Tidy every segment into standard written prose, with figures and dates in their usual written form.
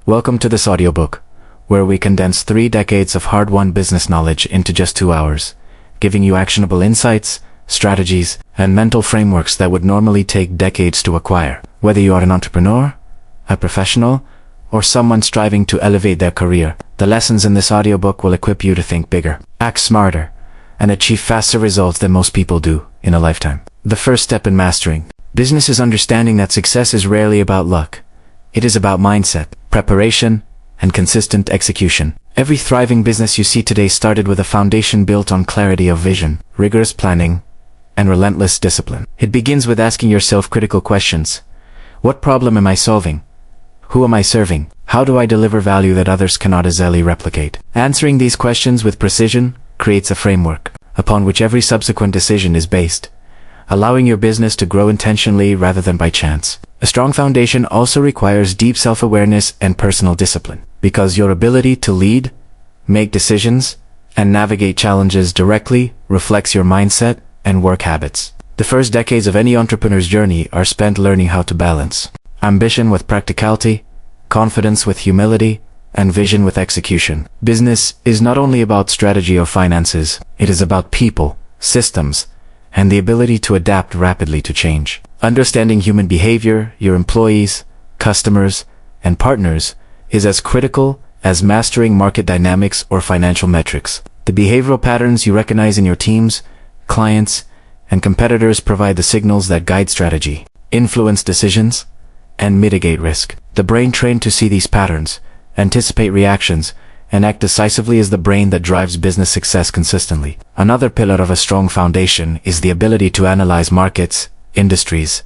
Welcome to this audiobook, where we condense 3 decades of hard-won business knowledge into just 2 hours, giving you actionable insights, strategies, and mental frameworks that would normally take decades to acquire. Whether you are an entrepreneur, a professional, or someone striving to elevate their career, the lessons in this audiobook will equip you to think bigger, act smarter, and achieve faster results than most people do in a lifetime. The first step in mastering business is understanding that success is rarely about luck. It is about mindset, preparation, and consistent execution. Every thriving business you see today started with a foundation built on clarity of vision, rigorous planning, and relentless discipline. It begins with asking yourself critical questions. What problem am I solving? Who am I serving? How do I deliver value that others cannot easily replicate? Answering these questions with precision creates a framework upon which every subsequent decision is based, allowing your business to grow intentionally rather than by chance. A strong foundation also requires deep self-awareness and personal discipline, because your ability to lead, make decisions, and navigate challenges directly reflects your mindset and work habits. The first decades of any entrepreneur's journey are spent learning how to balance ambition with practicality, confidence with humility, and vision with execution. Business is not only about strategy or finances, it is about people, systems, and the ability to adapt rapidly to change. Understanding human behavior, your employees, customers, and partners is as critical as mastering market dynamics or financial metrics. The behavioral patterns you recognize in your teams, clients, and competitors provide the signals that guide strategy, influence decisions, and mitigate risk. The brain trained to see these patterns, anticipate reactions, and act decisively is the brain that drives business success consistently. Another pillar of a strong foundation is the ability to analyze markets, industries,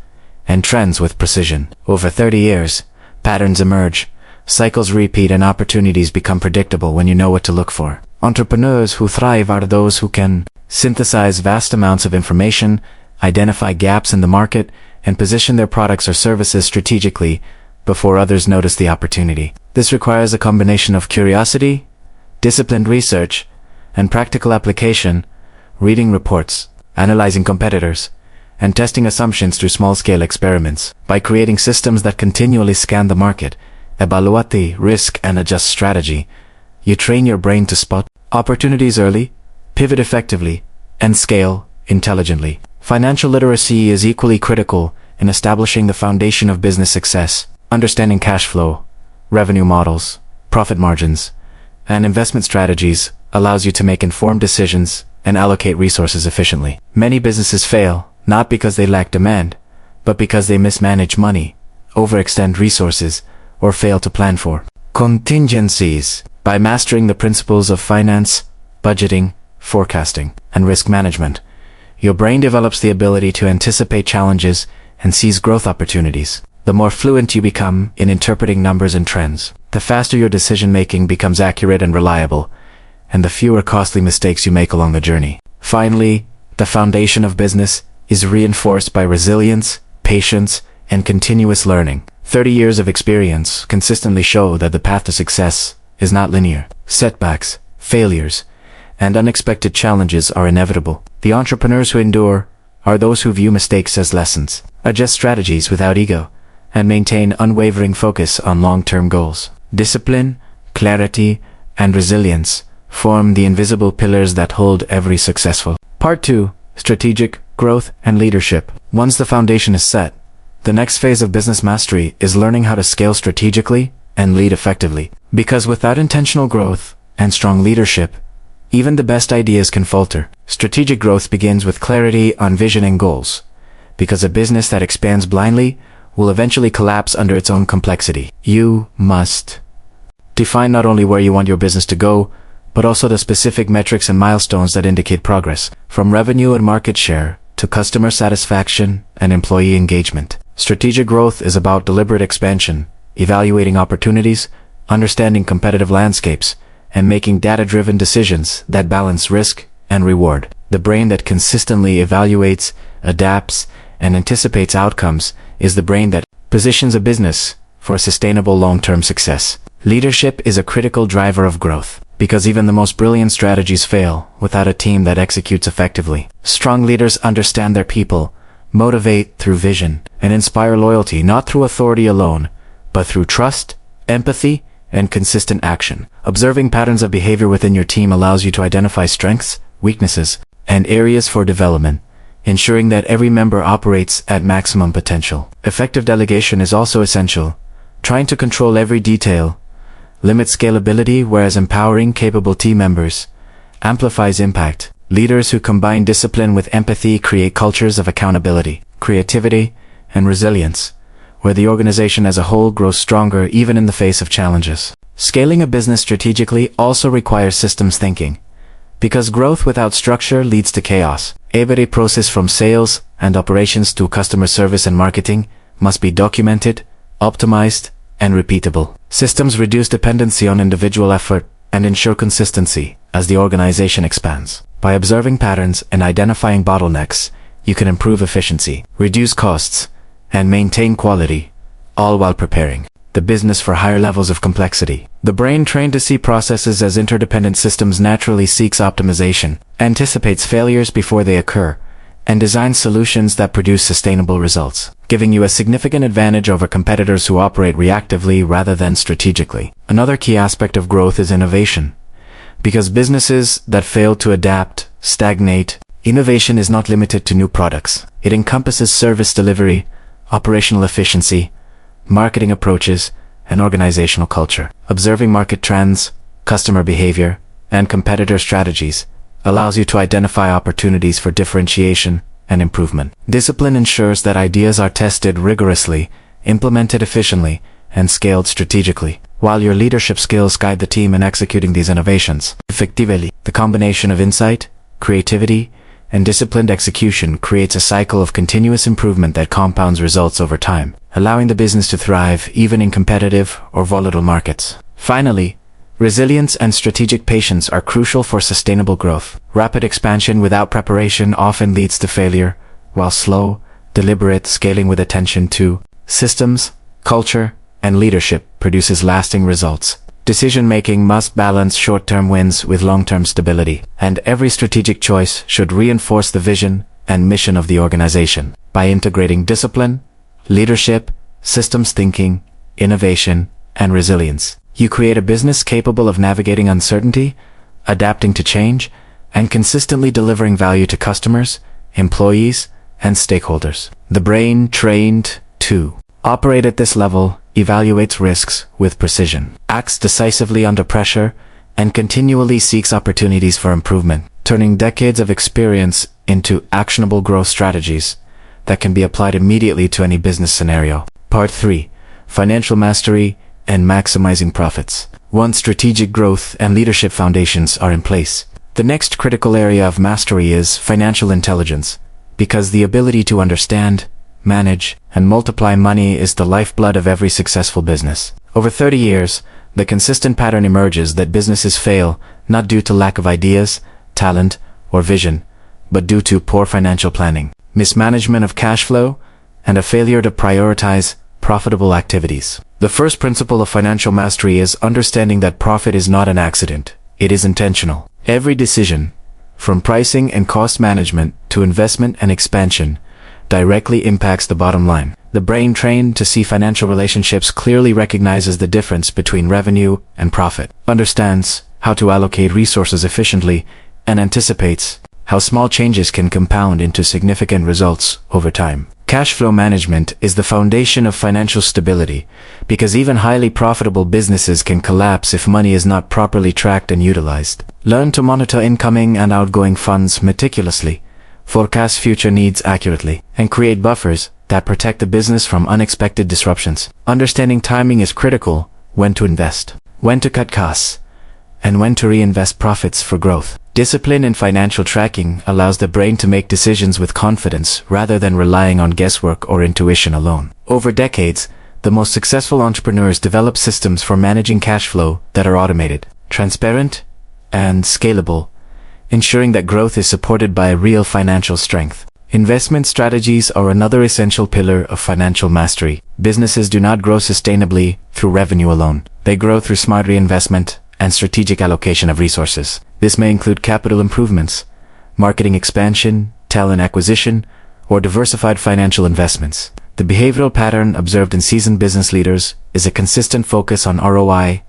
and trends with precision. Over 30 years, patterns emerge, cycles repeat, and opportunities become predictable when you know what to look for. Entrepreneurs who thrive are those who can synthesize vast amounts of information, identify gaps in the market, and position their products or services strategically before others notice the opportunity. This requires a combination of curiosity, disciplined research, and practical application, reading reports, analyzing competitors, and testing assumptions through small-scale experiments. By creating systems that continually scan the market, evaluate the risk, and adjust strategy, you train your brain to spot opportunities early, pivot effectively, and scale intelligently. Financial literacy is equally critical in establishing the foundation of business success. Understanding cash flow, revenue models, profit margins, and investment strategies allows you to make informed decisions and allocate resources efficiently. Many businesses fail, not because they lack demand, but because they mismanage money, overextend resources, or fail to plan for contingencies. By mastering the principles of finance, budgeting, forecasting, and risk management, your brain develops the ability to anticipate challenges and seize growth opportunities. The more fluent you become in interpreting numbers and trends, the faster your decision-making becomes accurate and reliable, and the fewer costly mistakes you make along the journey. Finally, the foundation of business is reinforced by resilience, patience, and continuous learning. 30 years of experience consistently show that the path to success is not linear. Setbacks, failures, and unexpected challenges are inevitable. The entrepreneurs who endure are those who view mistakes as lessons, adjust strategies without ego, and maintain unwavering focus on long-term goals. Discipline, clarity, and resilience form the invisible pillars that hold every successful. Part 2. Strategic growth and leadership. Once the foundation is set, the next phase of business mastery is learning how to scale strategically and lead effectively. Because without intentional growth and strong leadership, even the best ideas can falter. Strategic growth begins with clarity on vision and goals, because a business that expands blindly will eventually collapse under its own complexity. You must define not only where you want your business to go, but also the specific metrics and milestones that indicate progress, from revenue and market share to customer satisfaction and employee engagement. Strategic growth is about deliberate expansion, evaluating opportunities, understanding competitive landscapes, and making data-driven decisions that balance risk and reward. The brain that consistently evaluates, adapts, and anticipates outcomes is the brain that positions a business for sustainable long-term success. Leadership is a critical driver of growth, because even the most brilliant strategies fail without a team that executes effectively. Strong leaders understand their people, motivate through vision, and inspire loyalty not through authority alone, but through trust, empathy, and consistent action. Observing patterns of behavior within your team allows you to identify strengths, weaknesses, and areas for development, ensuring that every member operates at maximum potential. Effective delegation is also essential. Trying to control every detail limits scalability, whereas empowering capable team members amplifies impact. Leaders who combine discipline with empathy create cultures of accountability, creativity, and resilience, where the organization as a whole grows stronger even in the face of challenges. Scaling a business strategically also requires systems thinking, because growth without structure leads to chaos. Every process from sales and operations to customer service and marketing must be documented, optimized, and repeatable. Systems reduce dependency on individual effort and ensure consistency as the organization expands. By observing patterns and identifying bottlenecks, you can improve efficiency, reduce costs, and maintain quality, all while preparing the business for higher levels of complexity. The brain, trained to see processes as interdependent systems, naturally seeks optimization, anticipates failures before they occur, and designs solutions that produce sustainable results, giving you a significant advantage over competitors who operate reactively rather than strategically. Another key aspect of growth is innovation. Because businesses that fail to adapt stagnate, innovation is not limited to new products. It encompasses service delivery, operational efficiency, marketing approaches, and organizational culture. Observing market trends, customer behavior, and competitor strategies allows you to identify opportunities for differentiation and improvement. Discipline ensures that ideas are tested rigorously, implemented efficiently, and scaled strategically, while your leadership skills guide the team in executing these innovations effectively. The combination of insight, creativity, and disciplined execution creates a cycle of continuous improvement that compounds results over time, allowing the business to thrive even in competitive or volatile markets. Finally, resilience and strategic patience are crucial for sustainable growth. Rapid expansion without preparation often leads to failure, while slow, deliberate scaling with attention to systems, culture, and leadership produces lasting results. Decision-making must balance short-term wins with long-term stability, and every strategic choice should reinforce the vision and mission of the organization. By integrating discipline, leadership, systems thinking, innovation, and resilience, you create a business capable of navigating uncertainty, adapting to change, and consistently delivering value to customers, employees, and stakeholders. The brain, trained to operate at this level, evaluates risks with precision, acts decisively under pressure, and continually seeks opportunities for improvement, turning decades of experience into actionable growth strategies that can be applied immediately to any business scenario. Part 3. Financial Mastery and Maximizing Profits. Once strategic growth and leadership foundations are in place, the next critical area of mastery is financial intelligence, because the ability to understand, manage, and multiply money is the lifeblood of every successful business. Over 30 years, the consistent pattern emerges that businesses fail not due to lack of ideas, talent, or vision, but due to poor financial planning, mismanagement of cash flow, and a failure to prioritize profitable activities. The first principle of financial mastery is understanding that profit is not an accident, it is intentional. Every decision, from pricing and cost management to investment and expansion, directly impacts the bottom line. The brain, trained to see financial relationships clearly, recognizes the difference between revenue and profit, understands how to allocate resources efficiently, and anticipates how small changes can compound into significant results over time. Cash flow management is the foundation of financial stability, because even highly profitable businesses can collapse if money is not properly tracked and utilized. Learn to monitor incoming and outgoing funds meticulously, forecast future needs accurately, and create buffers that protect the business from unexpected disruptions. Understanding timing is critical: when to invest, when to cut costs, and when to reinvest profits for growth. Discipline in financial tracking allows the brain to make decisions with confidence rather than relying on guesswork or intuition alone. Over decades, the most successful entrepreneurs develop systems for managing cash flow that are automated, transparent, and scalable, ensuring that growth is supported by real financial strength. Investment strategies are another essential pillar of financial mastery. Businesses do not grow sustainably through revenue alone. They grow through smart reinvestment and strategic allocation of resources. This may include capital improvements, marketing expansion, talent acquisition, or diversified financial investments. The behavioral pattern observed in seasoned business leaders is a consistent focus on ROI,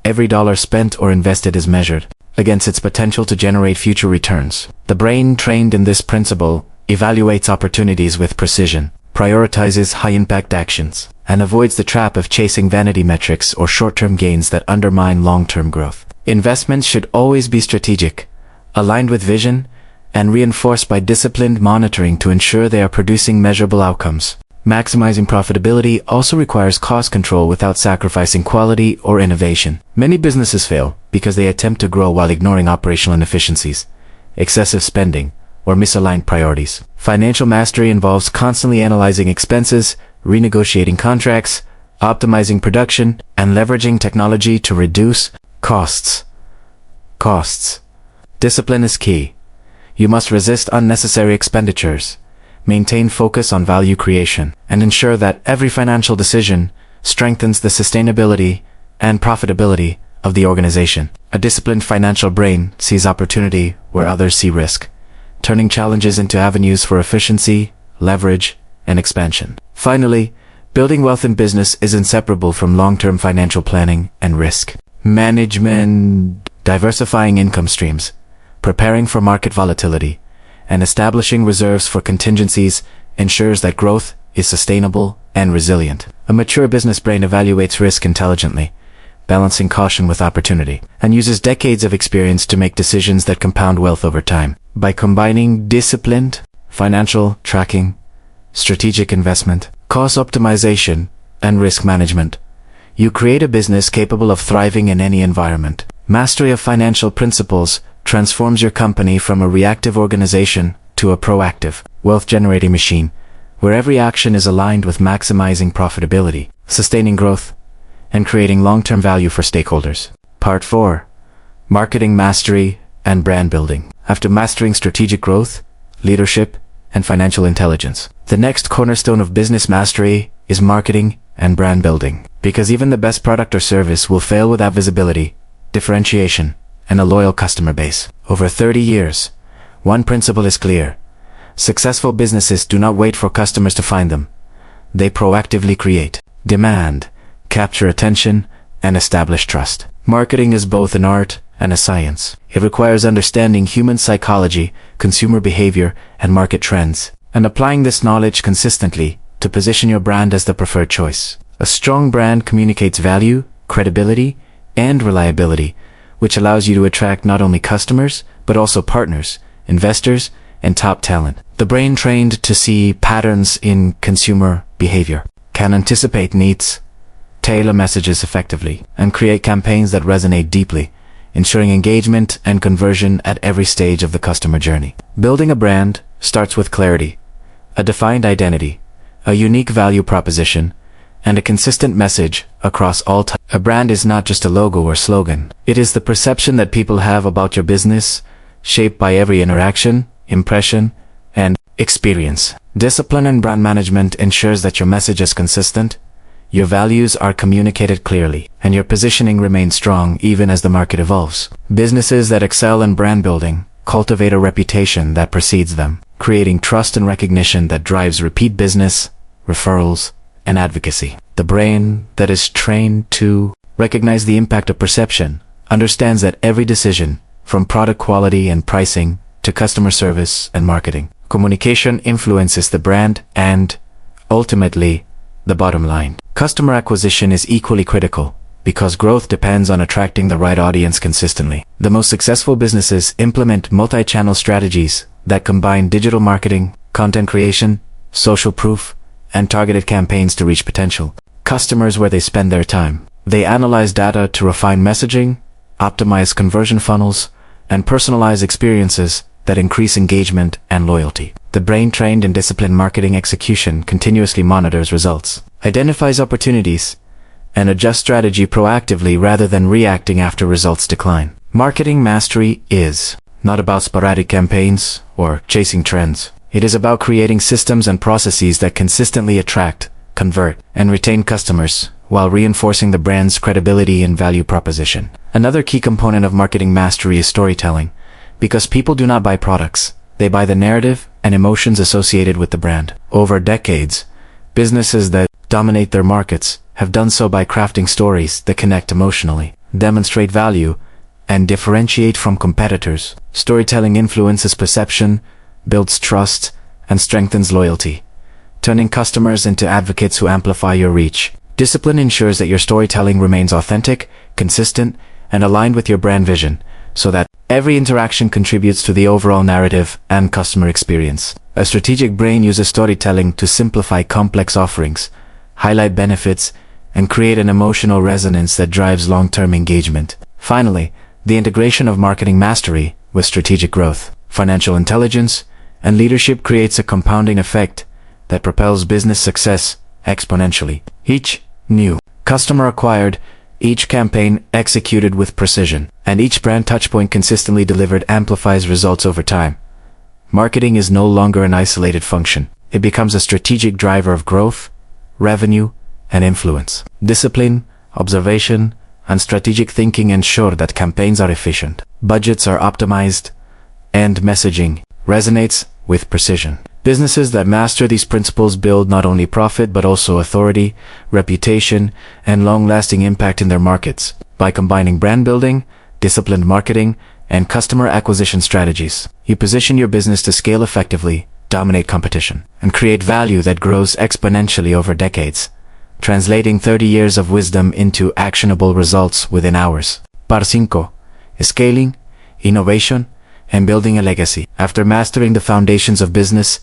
Every dollar spent or invested is measured against its potential to generate future returns. The brain trained in this principle evaluates opportunities with precision, prioritizes high-impact actions, and avoids the trap of chasing vanity metrics or short-term gains that undermine long-term growth. Investments should always be strategic, aligned with vision, and reinforced by disciplined monitoring to ensure they are producing measurable outcomes. Maximizing profitability also requires cost control without sacrificing quality or innovation. Many businesses fail because they attempt to grow while ignoring operational inefficiencies, excessive spending, or misaligned priorities. Financial mastery involves constantly analyzing expenses, renegotiating contracts, optimizing production, and leveraging technology to reduce costs. Discipline is key. You must resist unnecessary expenditures, maintain focus on value creation, and ensure that every financial decision strengthens the sustainability and profitability of the organization. A disciplined financial brain sees opportunity where others see risk, turning challenges into avenues for efficiency, leverage, and expansion. Finally, building wealth in business is inseparable from long-term financial planning and risk management. Diversifying income streams, preparing for market volatility, and establishing reserves for contingencies ensures that growth is sustainable and resilient. A mature business brain evaluates risk intelligently, balancing caution with opportunity, and uses decades of experience to make decisions that compound wealth over time. By combining disciplined financial tracking, strategic investment, cost optimization, and risk management, you create a business capable of thriving in any environment. Mastery of financial principles transforms your company from a reactive organization to a proactive, wealth-generating machine, where every action is aligned with maximizing profitability, sustaining growth, and creating long-term value for stakeholders. Part 4. Marketing mastery and brand building. After mastering strategic growth, leadership, and financial intelligence, the next cornerstone of business mastery is marketing and brand building. Because even the best product or service will fail without visibility, differentiation, and a loyal customer base. Over 30 years, one principle is clear. Successful businesses do not wait for customers to find them. They proactively create demand, capture attention, and establish trust. Marketing is both an art and a science. It requires understanding human psychology, consumer behavior, and market trends, and applying this knowledge consistently to position your brand as the preferred choice. A strong brand communicates value, credibility, and reliability, which allows you to attract not only customers, but also partners, investors, and top talent. The brain trained to see patterns in consumer behavior can anticipate needs, tailor messages effectively, and create campaigns that resonate deeply, ensuring engagement and conversion at every stage of the customer journey. Building a brand starts with clarity, a defined identity, a unique value proposition, and a consistent message across all types. A brand is not just a logo or slogan. It is the perception that people have about your business, shaped by every interaction, impression, and experience. Discipline and brand management ensures that your message is consistent, your values are communicated clearly, and your positioning remains strong even as the market evolves. Businesses that excel in brand building cultivate a reputation that precedes them, creating trust and recognition that drives repeat business, referrals, and advocacy. The brain that is trained to recognize the impact of perception understands that every decision, from product quality and pricing to customer service and marketing, communication influences the brand and, ultimately, the bottom line. Customer acquisition is equally critical because growth depends on attracting the right audience consistently. The most successful businesses implement multi-channel strategies that combine digital marketing, content creation, social proof, and targeted campaigns to reach potential customers where they spend their time. They analyze data to refine messaging, optimize conversion funnels, and personalize experiences that increase engagement and loyalty. The brain trained in disciplined marketing execution continuously monitors results, identifies opportunities, and adjusts strategy proactively rather than reacting after results decline. Marketing mastery is not about sporadic campaigns or chasing trends. It is about creating systems and processes that consistently attract, convert, and retain customers while reinforcing the brand's credibility and value proposition. Another key component of marketing mastery is storytelling, because people do not buy products, they buy the narrative and emotions associated with the brand. Over decades, businesses that dominate their markets have done so by crafting stories that connect emotionally, demonstrate value, and differentiate from competitors. Storytelling influences perception, builds trust, and strengthens loyalty, turning customers into advocates who amplify your reach. Discipline ensures that your storytelling remains authentic, consistent, and aligned with your brand vision, so that every interaction contributes to the overall narrative and customer experience. A strategic brain uses storytelling to simplify complex offerings, highlight benefits, and create an emotional resonance that drives long-term engagement. Finally, the integration of marketing mastery with strategic growth, financial intelligence, and leadership creates a compounding effect that propels business success exponentially. Each new customer acquired, each campaign executed with precision, and each brand touchpoint consistently delivered amplifies results over time. Marketing is no longer an isolated function. It becomes a strategic driver of growth, revenue, and influence. Discipline, observation, and strategic thinking ensure that campaigns are efficient, budgets are optimized, and messaging resonates with precision. Businesses that master these principles build not only profit but also authority, reputation, and long-lasting impact in their markets. By combining brand building, disciplined marketing, and customer acquisition strategies, you position your business to scale effectively, dominate competition, and create value that grows exponentially over decades, translating 30 years of wisdom into actionable results within hours. Par 5. Scaling, innovation, and building a legacy. After mastering the foundations of business,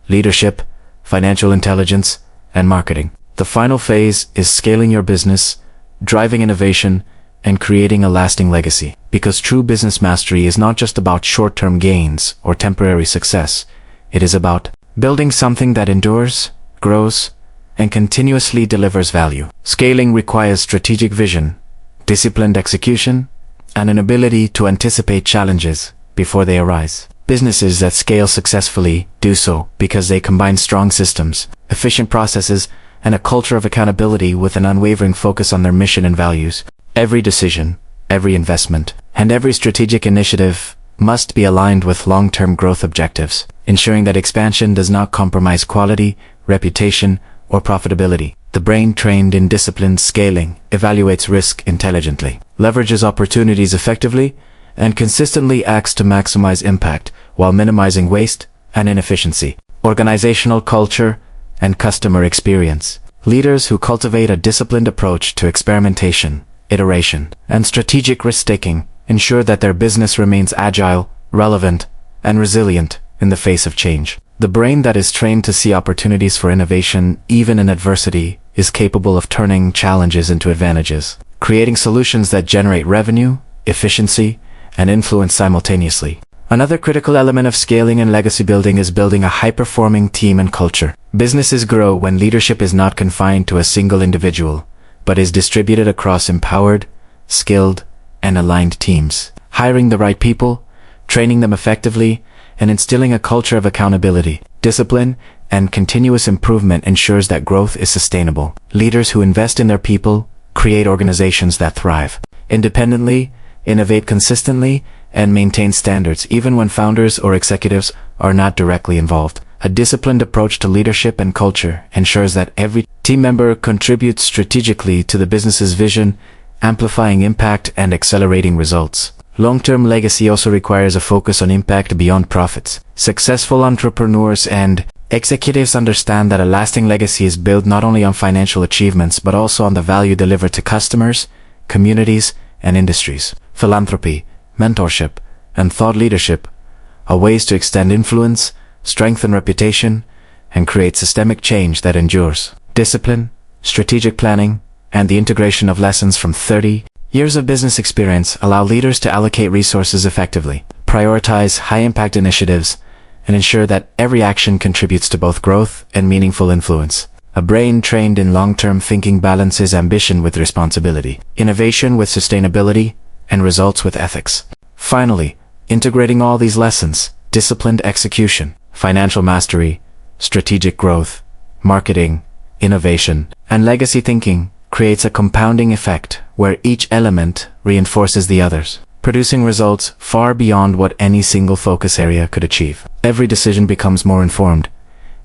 leadership, financial intelligence, and marketing, the final phase is scaling your business, driving innovation, and creating a lasting legacy. Because true business mastery is not just about short-term gains or temporary success. It is about building something that endures, grows, and continuously delivers value. Scaling requires strategic vision, disciplined execution, and an ability to anticipate challenges before they arise. Businesses that scale successfully do so because they combine strong systems, efficient processes, and a culture of accountability with an unwavering focus on their mission and values. Every decision, every investment, and every strategic initiative must be aligned with long-term growth objectives, ensuring that expansion does not compromise quality, reputation, or profitability. The brain trained in disciplined scaling evaluates risk intelligently, leverages opportunities effectively, and consistently acts to maximize impact while minimizing waste and inefficiency. Organizational culture and customer experience. Leaders who cultivate a disciplined approach to experimentation, iteration, and strategic risk-taking ensure that their business remains agile, relevant, and resilient in the face of change. The brain that is trained to see opportunities for innovation even in adversity is capable of turning challenges into advantages, creating solutions that generate revenue, efficiency, and influence simultaneously. Another critical element of scaling and legacy building is building a high-performing team and culture. Businesses grow when leadership is not confined to a single individual, but is distributed across empowered, skilled, and aligned teams. Hiring the right people, training them effectively, and instilling a culture of accountability, discipline, and continuous improvement ensures that growth is sustainable. Leaders who invest in their people create organizations that thrive independently, innovate consistently, and maintain standards even when founders or executives are not directly involved. A disciplined approach to leadership and culture ensures that every team member contributes strategically to the business's vision, amplifying impact and accelerating results. Long-term legacy also requires a focus on impact beyond profits. Successful entrepreneurs and executives understand that a lasting legacy is built not only on financial achievements but also on the value delivered to customers, communities, and industries. Philanthropy, mentorship, and thought leadership are ways to extend influence, strengthen reputation, and create systemic change that endures. Discipline, strategic planning, and the integration of lessons from 30 years of business experience allow leaders to allocate resources effectively, prioritize high-impact initiatives, and ensure that every action contributes to both growth and meaningful influence. A brain trained in long-term thinking balances ambition with responsibility, innovation with sustainability, and results with ethics. Finally, integrating all these lessons, disciplined execution, financial mastery, strategic growth, marketing, innovation, and legacy thinking creates a compounding effect where each element reinforces the others, producing results far beyond what any single focus area could achieve. Every decision becomes more informed,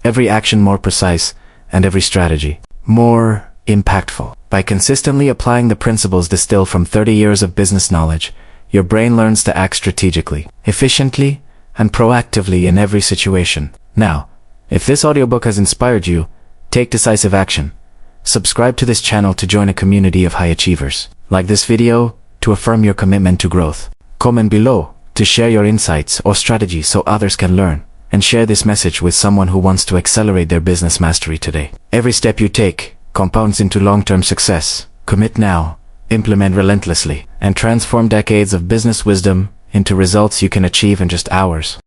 every action more precise, and every strategy more impactful. By consistently applying the principles distilled from 30 years of business knowledge, your brain learns to act strategically, efficiently, and proactively in every situation. Now, if this audiobook has inspired you, take decisive action. Subscribe to this channel to join a community of high achievers. Like this video to affirm your commitment to growth. Comment below to share your insights or strategies so others can learn. And share this message with someone who wants to accelerate their business mastery today. Every step you take compounds into long-term success. Commit now, implement relentlessly, and transform decades of business wisdom into results you can achieve in just hours.